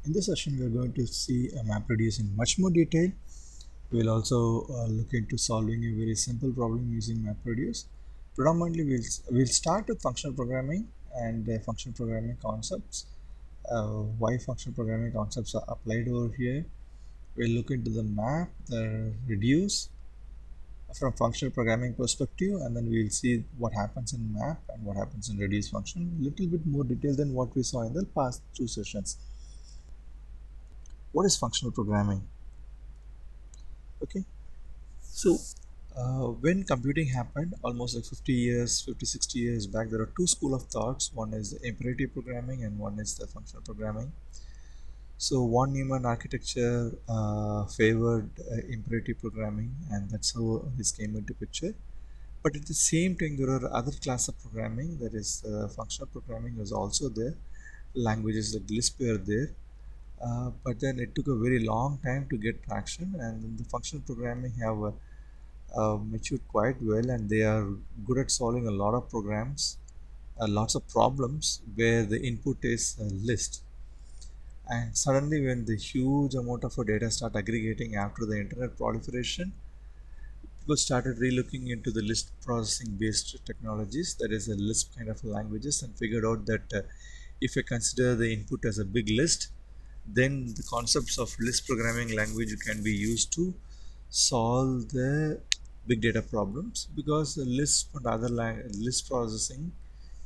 In this session, we are going to see a MapReduce in much more detail. We'll also look into solving a very simple problem using MapReduce. Predominantly, we'll start with functional programming and functional programming concepts. Why functional programming concepts are applied over here. We'll look into the map, the reduce from functional programming perspective, and then we'll see what happens in map and what happens in reduce function. A little bit more detail than what we saw in the past two sessions. What is functional programming? Okay, so when computing happened almost like 50 years, 50, 60 years back, there are two school of thoughts. One is the imperative programming and one is the functional programming. So von Neumann architecture favored imperative programming, and that's how this came into picture. But at the same time, there are other class of programming, that is functional programming is also there. Languages like Lisp are there. But then it took a very long time to get traction, and the functional programming have matured quite well, and they are good at solving a lot of programs, lots of problems where the input is a list. And suddenly, when the huge amount of data start aggregating after the internet proliferation, people started relooking into the list processing based technologies, that is a Lisp kind of languages, and figured out that if I consider the input as a big list, then the concepts of Lisp programming language can be used to solve the big data problems, because the Lisp and other Lisp processing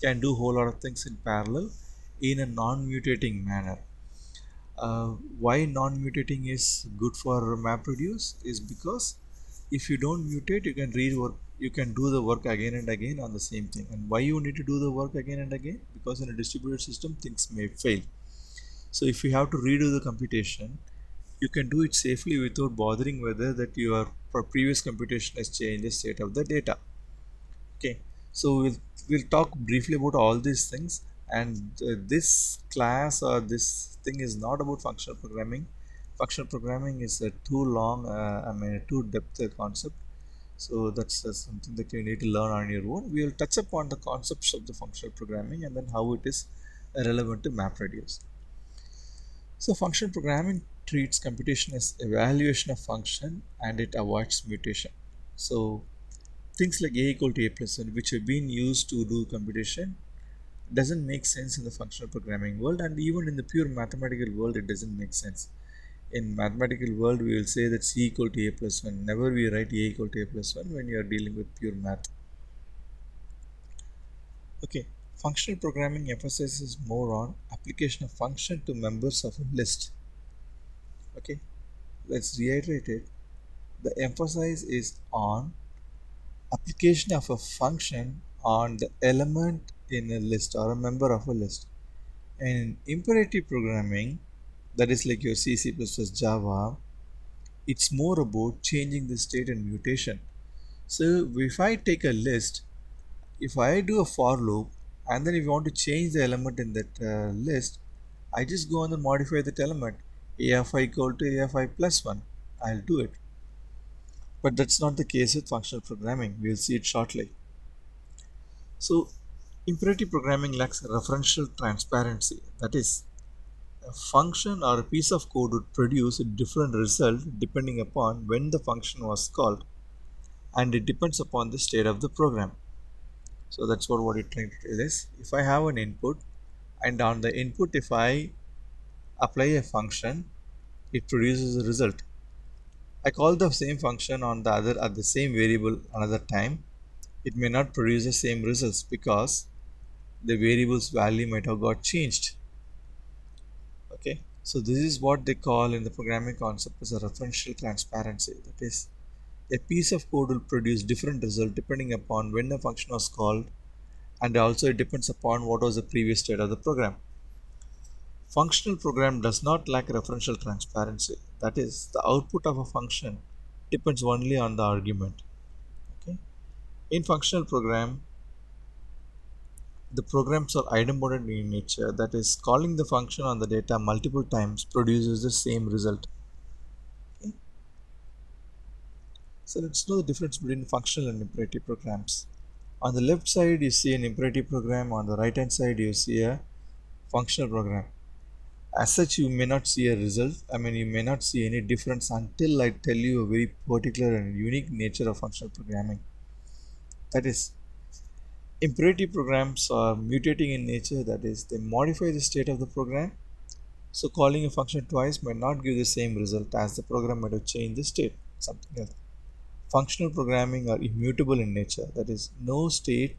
can do a whole lot of things in parallel in a non-mutating manner. Why non-mutating is good for MapReduce is because if you don't mutate, you can rework, you can do the work again and again on the same thing. And why you need to do the work again and again? Because in a distributed system, things may fail. So if you have to redo the computation, you can do it safely without bothering whether that your previous computation has changed the state of the data. Okay, so we'll talk briefly about all these things, and this class or this thing is not about functional programming. Functional programming is a too long, too depth concept. So that's something that you need to learn on your own. We will touch upon the concepts of the functional programming and then how it is relevant to MapReduce. So functional programming treats computation as evaluation of function, and it avoids mutation. So things like a equal to a plus 1, which have been used to do computation, doesn't make sense in the functional programming world, and even in the pure mathematical world it doesn't make sense. In mathematical world we will say that c equal to a plus 1. Never we write a equal to a plus 1 when you are dealing with pure math. Okay, functional programming emphasizes more on application of function to members of a list. Okay, let's reiterate it. The emphasis is on application of a function on the element in a list or a member of a list. And in imperative programming, that is like your C, C++, Java, it's more about changing the state and mutation. So if I take a list, if I do a for loop, and then if you want to change the element in that list, I just go on and modify that element. AFI equal to AFI plus 1. I'll do it. But that's not the case with functional programming. We'll see it shortly. So, imperative programming lacks referential transparency. That is, a function or a piece of code would produce a different result depending upon when the function was called, and it depends upon the state of the program. So that's what it trying to tell is. If I have an input, and on the input if I apply a function, it produces a result. I call the same function on the other at the same variable another time, it may not produce the same results because the variable's value might have got changed. Okay, so this is what they call in the programming concept as a referential transparency. That is, a piece of code will produce different result depending upon when the function was called, and also it depends upon what was the previous state of the program. Functional program does not lack referential transparency. That is, the output of a function depends only on the argument. Okay, in functional program, the programs are idempotent in nature, that is, calling the function on the data multiple times produces the same result. Okay? So let's know the difference between functional and imperative programs. On the left side, you see an imperative program, on the right hand side, you see a functional program. As such, you may not see a result. I mean, you may not see any difference until I tell you a very particular and unique nature of functional programming. That is, imperative programs are mutating in nature, that is, they modify the state of the program. So, calling a function twice might not give the same result as the program might have changed the state, something else. Functional programming are immutable in nature, that is, no state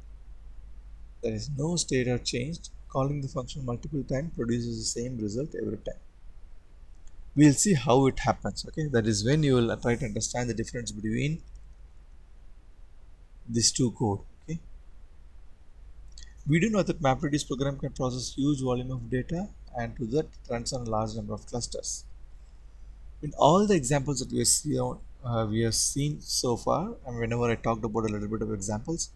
are changed. Calling the function multiple times produces the same result every time. We'll see how it happens. Okay, that is when you will try to understand the difference between these two code. Okay, we do know that MapReduce program can process huge volume of data, and to that it runs on a large number of clusters. In all the examples that we have seen so far, and whenever I talked about a little bit of examples,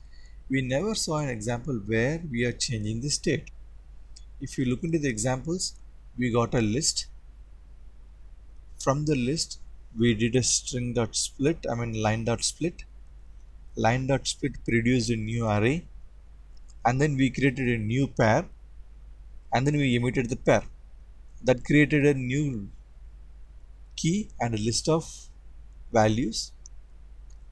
we never saw an example where we are changing the state. If you look into the examples, we got a list. From the list, we did a string dot split, I mean line dot split. Line dot split produced a new array, and then we created a new pair, and then we emitted the pair. That created a new key and a list of values.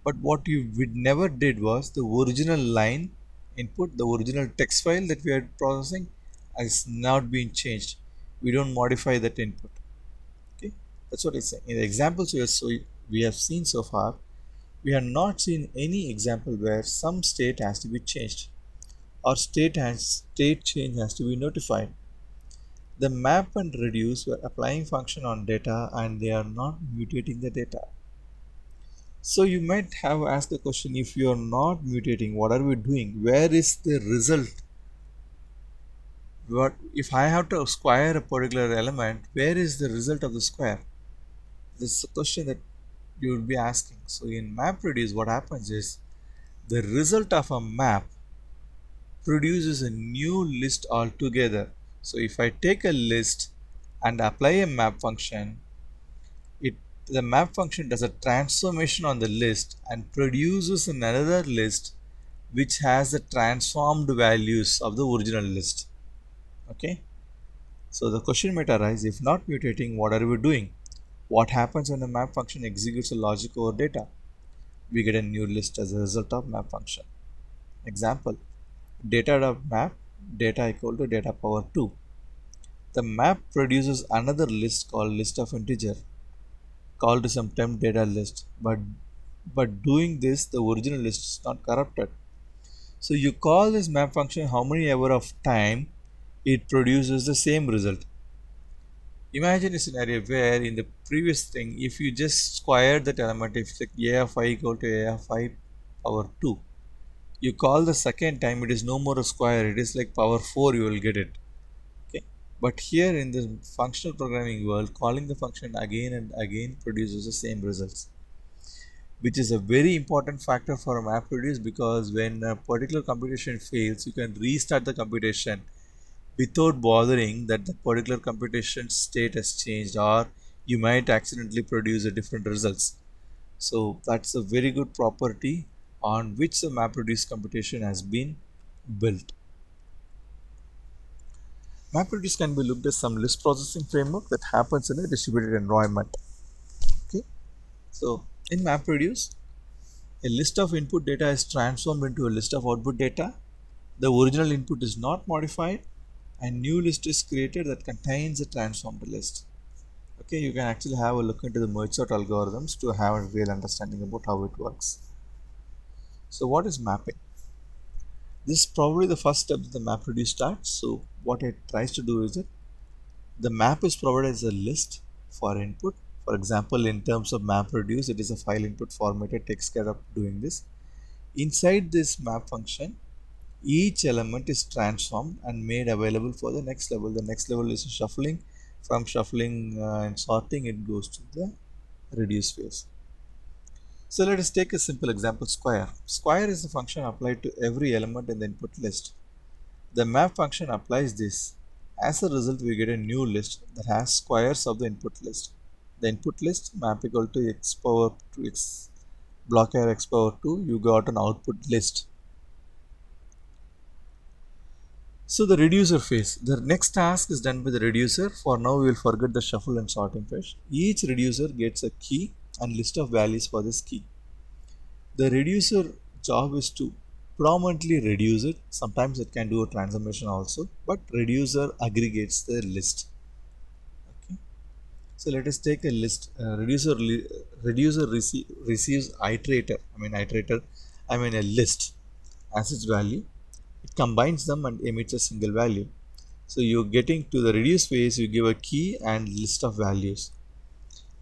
But what we never did was the original line input, the original text file that we are processing has not been changed. We don't modify that input. Okay, that's what I say. In the examples we have seen so far, we have not seen any example where some state has to be changed or state change has to be notified. The map and reduce were applying function on data and they are not mutating the data. So you might have asked the question, if you are not mutating, what are we doing? Where is the result? What if I have to square a particular element, where is the result of the square? This is a question that you will be asking. So in MapReduce, what happens is the result of a map produces a new list altogether. So if I take a list and apply a map function, it the map function does a transformation on the list and produces another list which has the transformed values of the original list. Okay, so the question might arise, if not mutating, what are we doing? What happens when the map function executes a logic over data? We get a new list as a result of map function. Example, data.map, data equal to data power 2. The map produces another list called list of integer, called to some temp data list, but doing this the original list is not corrupted. So you call this map function how many ever of time, it produces the same result. Imagine a scenario where in the previous thing, if you just square that element, if it's like a of I equal to a of I power 2, you call the second time, it is no more a square, it is like power 4, you will get it. Okay, but here in the functional programming world, calling the function again and again produces the same results, which is a very important factor for a MapReduce, because when a particular computation fails, you can restart the computation without bothering that the particular computation state has changed, or you might accidentally produce a different results. So that's a very good property on which the MapReduce computation has been built. MapReduce can be looked at some list processing framework that happens in a distributed environment. Okay, so in MapReduce, a list of input data is transformed into a list of output data. The original input is not modified, and new list is created that contains a transformed list. Okay, you can actually have a look into the merge sort algorithms to have a real understanding about how it works. So what is mapping? This is probably the first step that the MapReduce starts. So what it tries to do is that the map is provided as a list for input. For example, in terms of MapReduce, it is a file input format, takes care of doing this. Inside this map function, each element is transformed and made available for the next level. The next level is shuffling. From shuffling and sorting, it goes to the reduce phase. So let us take a simple example, square. Square is a function applied to every element in the input list. The map function applies this. As a result, we get a new list that has squares of the input list. The input list map equal to x power 2 x block array x power 2, you got an output list. So the reducer phase. The next task is done by the reducer. For now, we will forget the shuffle and sorting phase. Each reducer gets a key and list of values for this key. The reducer job is to predominantly reduce it. Sometimes it can do a transformation also, but reducer aggregates the list. Okay. So let us take a list. Reducer receives iterator. I mean a list as its value. It combines them and emits a single value. So you're getting to the reduce phase, you give a key and list of values,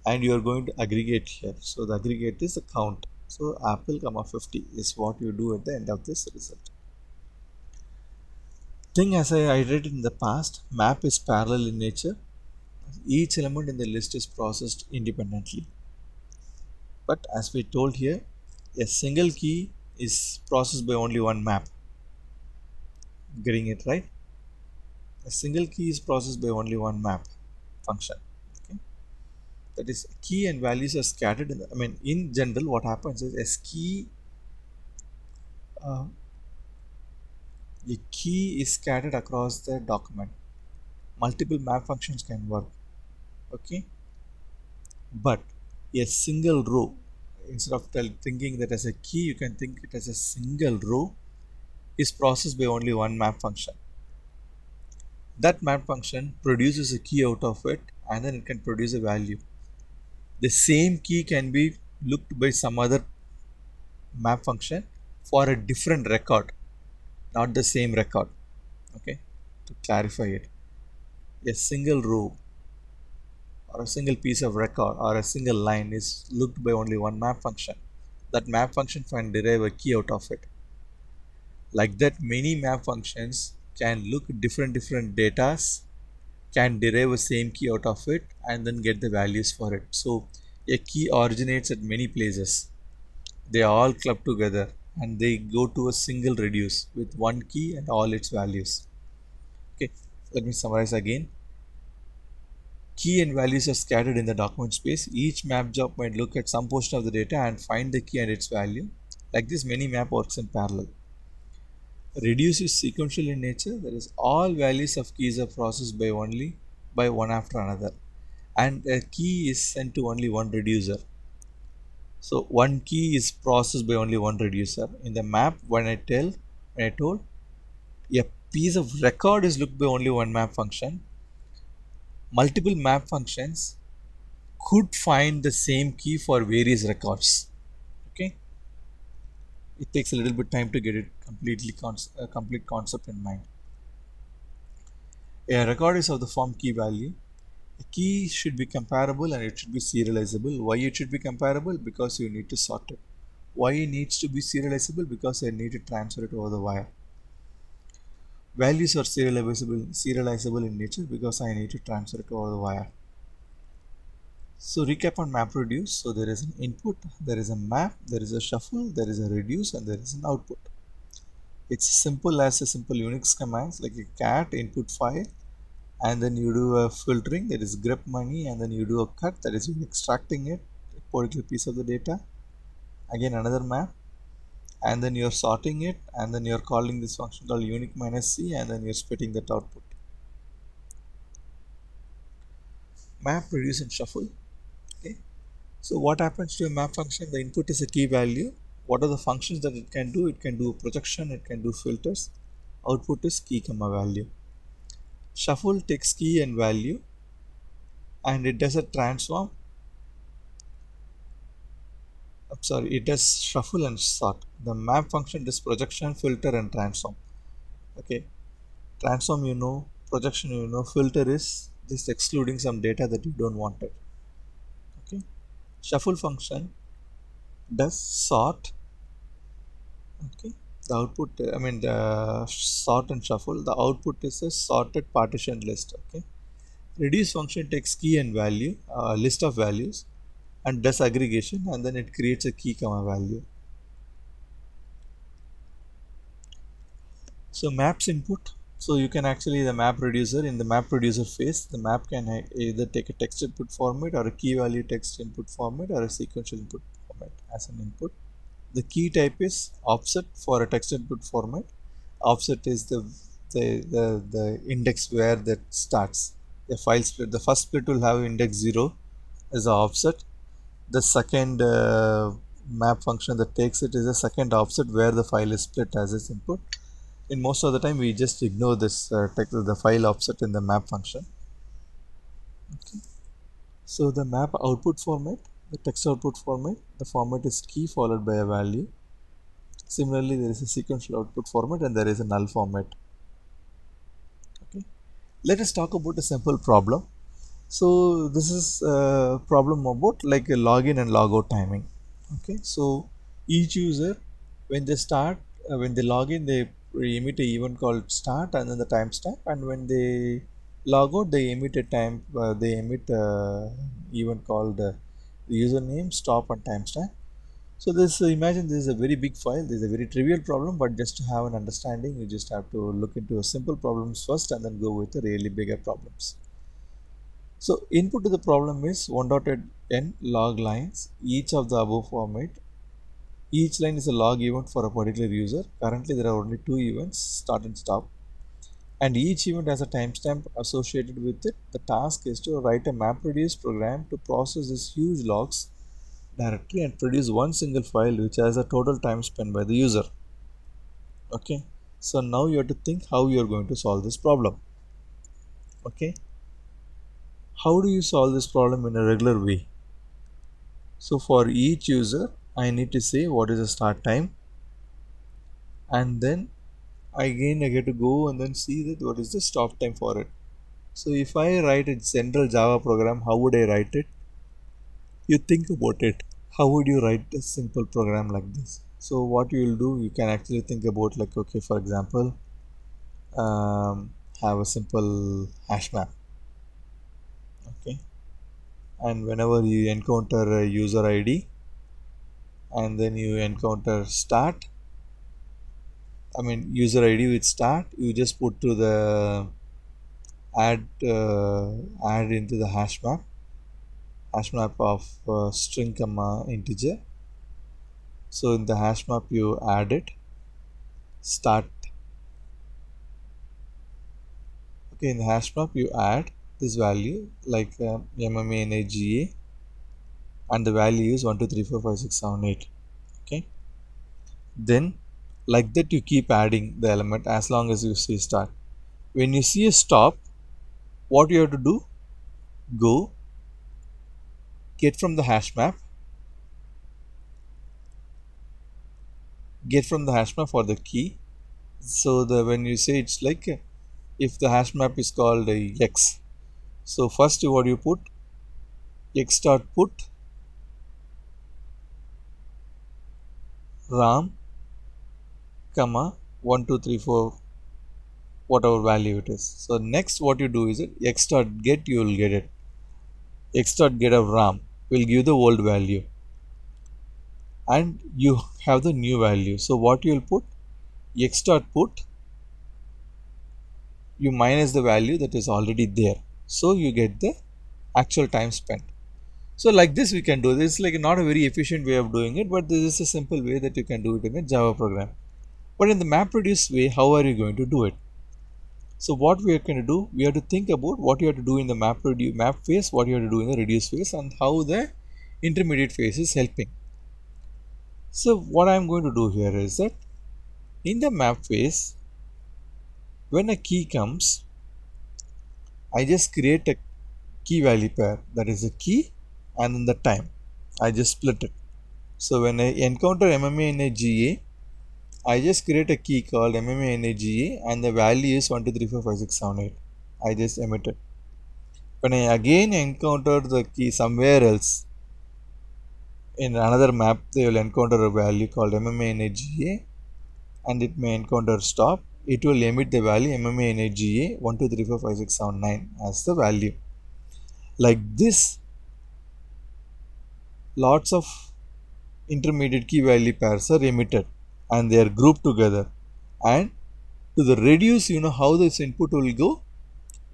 and you are going to aggregate here. So the aggregate is the count. So apple comma 50 is what you do at the end of this result. Thing as I iterated in the past, map is parallel in nature. Each element in the list is processed independently. But as we told here, a single key is processed by only one map. Getting it right? A single key is processed by only one map function. Okay? That is, key and values are scattered. In general, what happens is uh, a key is scattered across the document. Multiple map functions can work. Okay, but a single row, instead of thinking that as a key, you can think it as a single row, is processed by only one map function. That map function produces a key out of it, and then it can produce a value. The same key can be looked by some other map function for a different record, not the same record. Okay, to clarify it, a single row or a single piece of record or a single line is looked by only one map function. That map function can derive a key out of it. Like that, many map functions can look different datas, can derive a same key out of it, and then get the values for it. So a key originates at many places. They all club together and they go to a single reduce with one key and all its values. Okay, let me summarize again. Key and values are scattered in the document space. Each map job might look at some portion of the data and find the key and its value. Like this, many map works in parallel. Reduce is sequential in nature. That is, all values of keys are processed by one after another, and a key is sent to only one reducer. So one key is processed by only one reducer. In the map, when I told a piece of record is looked by only one map function, multiple map functions could find the same key for various records. Okay, it takes a little bit time to get it complete concept in mind. A record is of the form key value. A key should be comparable and it should be serializable. Why it should be comparable? Because you need to sort it. Why it needs to be serializable? Because I need to transfer it over the wire. Values are serializable in nature because I need to transfer it over the wire. So recap on map reduce. So there is an input, there is a map, there is a shuffle, there is a reduce, and there is an output. It's simple as a simple Unix commands like a cat input file, and then you do a filtering, that is grep money, and then you do a cut, that is you extracting it, a particular piece of the data. Again another map, and then you're sorting it, and then you're calling this function called unique minus c, and then you're spitting that output. Map reduce and shuffle. Okay, so what happens to a map function? The input is a key value. What are the functions that it can do? It can do projection, it can do filters. Output is key comma value. Shuffle takes key and value and it does a transform. I'm sorry, it does shuffle and sort. The map function does projection, filter, and transform. Okay, transform you know, projection you know, filter is just excluding some data that you don't want it. Okay, shuffle function does sort. Okay, the output, the sort and shuffle, the output is a sorted partition list. Okay, reduce function takes key and value, list of values, and does aggregation, and then it creates a key comma value. So maps input, so you can actually the map reducer, in the map reducer phase the map can either take a text input format or a key value text input format or a sequential input format as an input. The key type is offset for a text input format. Offset is the the index where that starts. A file split. The first split will have index 0 as the offset. The second map function that takes it is a second offset where the file is split as its input. In most of the time, we just ignore this text, the file offset in the map function. Okay. So the map output format, the text output format, the format is key followed by a value. Similarly, there is a sequential output format and there is a null format. Okay. Let us talk about a simple problem. So this is a problem about like a login and logout timing. Okay. So each user, when they start, when they log in, they emit a event called start and then the timestamp. And when they log out, they emit a event called username, stop, and timestamp. So this imagine this is a very big file. This is a very trivial problem, but just to have an understanding, you just have to look into simple problems first and then go with the really bigger problems. So input to the problem is 1.n log lines, each of the above format. Each line is a log event for a particular user. Currently there are only two events, start and stop. And each event has a timestamp associated with it. The task is to write a MapReduce program to process this huge logs directory and produce one single file which has a total time spent by the user. Okay. So now you have to think how you are going to solve this problem. Okay. How do you solve this problem in a regular way? So for each user, I need to say what is the start time, and then again I get to go and then see that what is the stop time for it. So if I write a general Java program, how would I write it? You think about it. How would you write a simple program like this? So what you will do, you can actually think about like, okay, for example, have a simple hash map. Okay. And whenever you encounter a user ID and then you encounter start, I mean user ID with start, you just put to the add into the hash map of string comma integer. So in the hash map you add it start. Okay, in the hash map you add this value like mmanaga and the value is 1 2 3 4 5 6 7 8. Okay, then like that you keep adding the element as long as you see start. When you see a stop, what you have to do, go get from the hash map, get from the hash map for the key. So the when you say it's like if the hash map is called x, so first what you put x dot put ram comma 1 2 3 4 whatever value it is. So next what you do is it x dot get, you will get it, x dot get of ram will give the old value and you have the new value. So what you will put x dot put, you minus the value that is already there, so you get the actual time spent. So like this we can do this. It's like not a very efficient way of doing it, but this is a simple way that you can do it in a Java program. But in the MapReduce way, how are you going to do it? So what we are going to do, we have to think about what you have to do in the map phase, what you have to do in the reduce phase, and how the intermediate phase is helping. So what I am going to do here is that in the map phase, when a key comes, I just create a key value pair, that is a key and then the time. I just split it. So when I encounter mmanaga, I just create a key called mmanaga and the value is 1 2 3 4 5 6 7 8. I just emit it. When I again encounter the key somewhere else in another map, they will encounter a value called mmanaga and it may encounter stop. It will emit the value mmanaga 1 2 3 4 5 6 7 9 as the value. Like this, lots of intermediate key value pairs are emitted and they are grouped together. And to the reduce, you know how this input will go?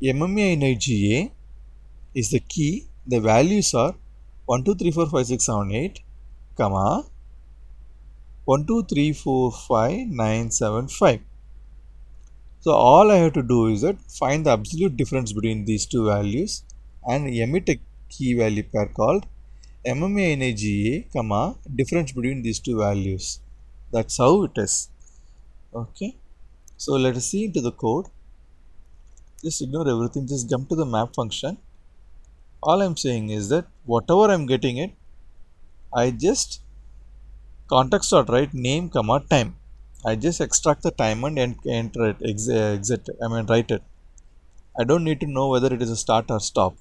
mmanaga is the key. The values are 1 2 3 4 5 6 7 8, comma 1 2 3 4 5 9 7 5. So all I have to do is that find the absolute difference between these two values and emit a key value pair called MMANAGA, comma, difference between these two values. That's how it is. Okay. So let us see into the code. Just ignore everything. Just jump to the map function. All I'm saying is that whatever I'm getting it, I just context dot write name comma time. I just extract the time and enter it, exit. I mean write it. I don't need to know whether it is a start or stop.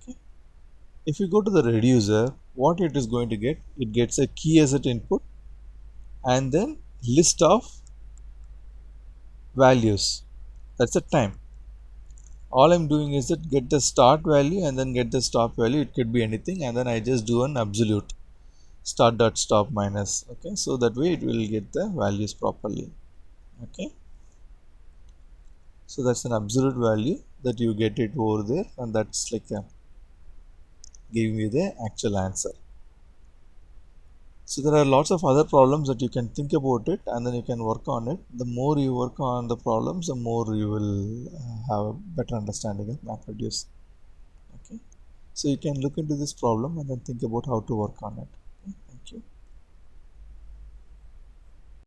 Okay. If you go to the reducer, what it is going to get? It gets a key as its input and then list of values. That's the time. All I'm doing is that get the start value and then get the stop value. It could be anything, and then I just do an absolute start dot stop minus. Okay, so that way it will get the values properly. Okay, so that's an absolute value that you get it over there, and that's like giving you the actual answer. So there are lots of other problems that you can think about it and then you can work on it. The more you work on the problems, the more you will have a better understanding of MapReduce. Okay, so you can look into this problem and then think about how to work on it.